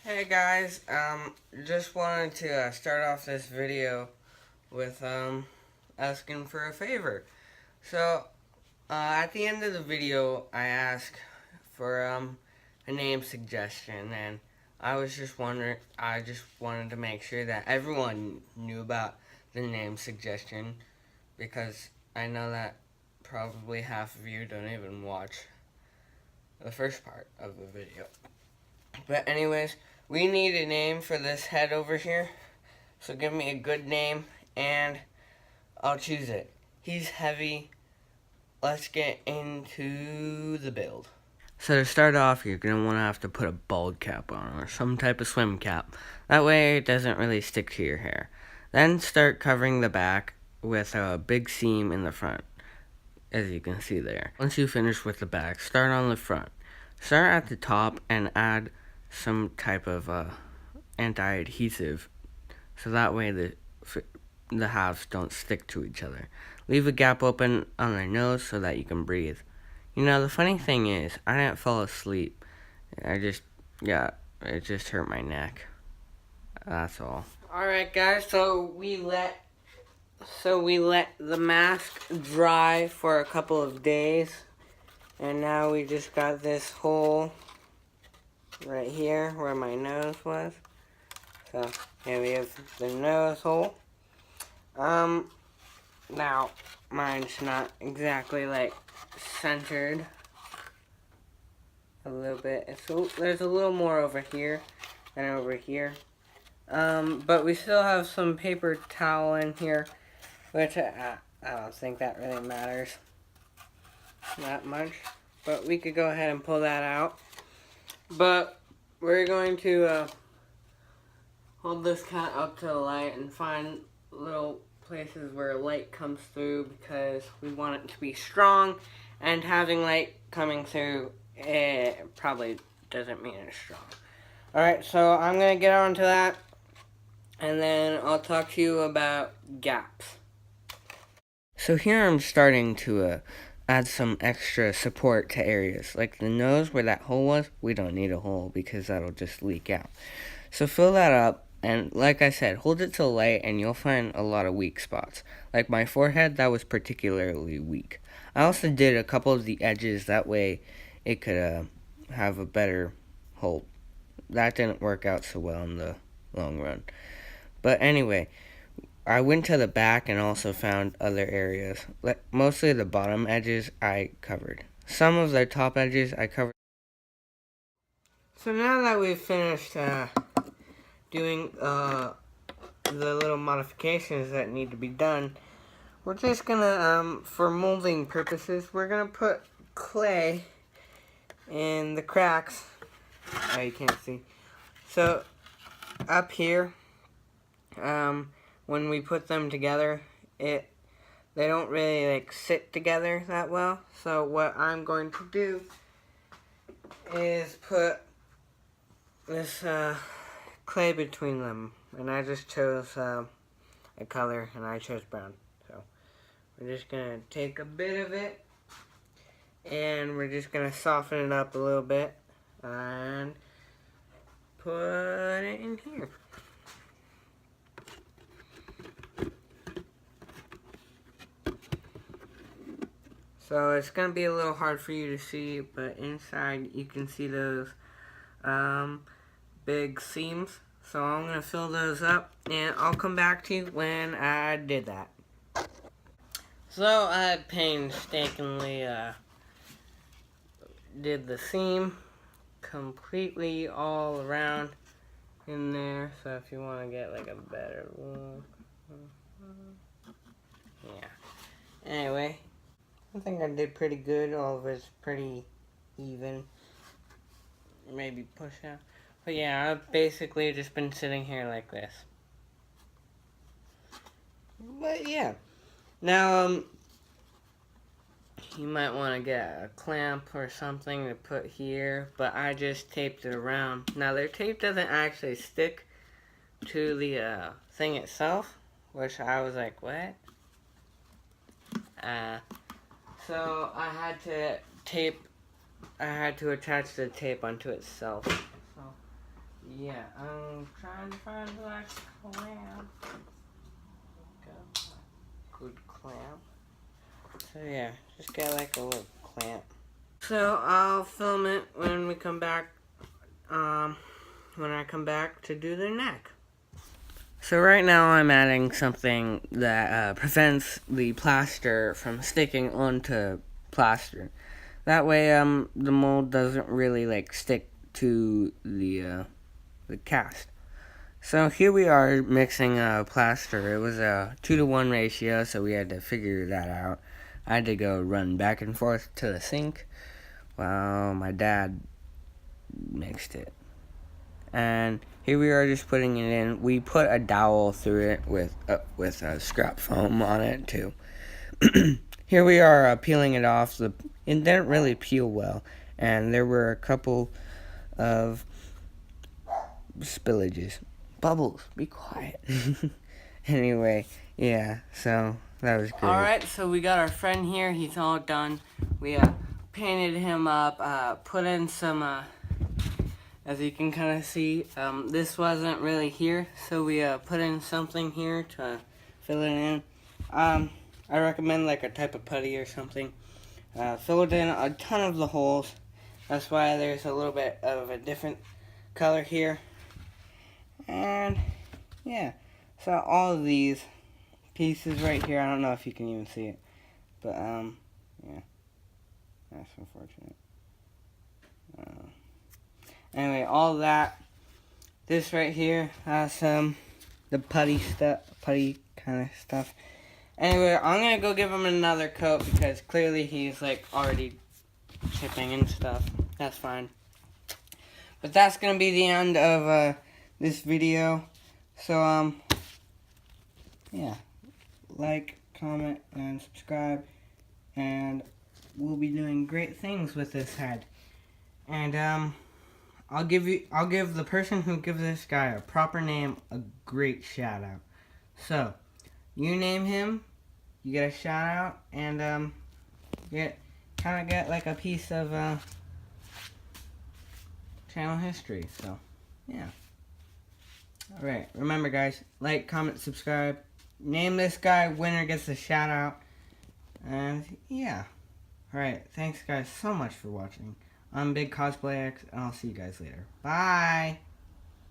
Hey guys, just wanted to start off this video with asking for a favor. So, at the end of the video, I ask for a name suggestion, and I just wanted to make sure that everyone knew about the name suggestion, because I know that probably half of you don't even watch the first part of the video. But anyways, we need a name for this head over here. So give me a good name and I'll choose it. He's heavy. Let's get into the build. So to start off, you're going to want to have to put a bald cap on or some type of swim cap. That way it doesn't really stick to your hair. Then start covering the back with a big seam in the front, as you can see there. Once you finish with the back, start on the front. Start at the top and add some type of anti-adhesive, so that way the halves don't stick to each other. Leave a gap open on their nose so that you can breathe. You know, the funny thing is, I didn't fall asleep. It just hurt my neck. That's all. Alright guys, so we let the mask dry for a couple of days, and now we just got this hole right here where my nose was. So here we have the nose hole. Now mine's not exactly like centered. A little bit. There's a little more over here than over here. But we still have some paper towel in here, which I don't think that really matters that much. But we could go ahead and pull that out. But we're going to hold this cat up to the light and find little places where light comes through, because we want it to be strong, and having light coming through, it probably doesn't mean it's strong. Alright, so I'm going to get on to that, and then I'll talk to you about gaps. So here I'm starting to add some extra support to areas. Like the nose where that hole was, we don't need a hole because that'll just leak out. So fill that up, and like I said, hold it to the light and you'll find a lot of weak spots. Like my forehead, that was particularly weak. I also did a couple of the edges, that way it could have a better hold. That didn't work out so well in the long run. But anyway, I went to the back and also found other areas. Mostly the bottom edges I covered. Some of the top edges I covered. So now that we've finished doing the little modifications that need to be done, we're just gonna, for molding purposes, we're gonna put clay in the cracks. Oh, you can't see. So up here, when we put them together, they don't really like sit together that well. So what I'm going to do is put this clay between them, and I just chose a color, and I chose brown. So we're just gonna take a bit of it, and we're just gonna soften it up a little bit and put it in here. So it's going to be a little hard for you to see, but inside you can see those big seams. So I'm going to fill those up, and I'll come back to you when I did that. So I painstakingly did the seam completely all around in there. So if you want to get like a better look. Yeah. Anyway, I think I did pretty good. All of it's pretty even. Maybe push out. But yeah, I've basically just been sitting here like this. But yeah. Now, you might want to get a clamp or something to put here, but I just taped it around. Now, their tape doesn't actually stick to the thing itself, which I was like, what? So I had to attach the tape onto itself. So yeah, I'm trying to find like a clamp. Good clamp. So yeah, just get like a little clamp. So I'll film it when we come back, when I come back to do the neck. So right now I'm adding something that prevents the plaster from sticking onto plaster. That way the mold doesn't really like stick to the cast. So here we are mixing plaster. It was a 2-to-1 ratio, so we had to figure that out. I had to go run back and forth to the sink while my dad mixed it. And here we are just putting it in. We put a dowel through it with a scrap foam on it too. Here we are peeling it off. It didn't really peel well, and there were a couple of spillages. Bubbles, be quiet. Anyway, yeah, so that was good. Alright, so we got our friend here. He's all done. We painted him up, put in some, as you can kind of see, this wasn't really here, so we put in something here to fill it in. I recommend like a type of putty or something. Filled in a ton of the holes. That's why there's a little bit of a different color here. And yeah, so all of these pieces right here, I don't know if you can even see it, but yeah, that's unfortunate. Anyway, all that, this right here, the putty kind of stuff. Anyway, I'm gonna go give him another coat because clearly he's like already chipping and stuff. That's fine. But that's gonna be the end of this video. So yeah, like, comment, and subscribe, and we'll be doing great things with this head. And I'll give the person who gives this guy a proper name a great shout out. So you name him, you get a shout out, and kind of get like a piece of channel history. So yeah. Alright, remember guys, like, comment, subscribe. Name this guy, winner gets a shout out. And yeah. Alright, thanks guys so much for watching. I'm Big Cosplay X, and I'll see you guys later. Bye!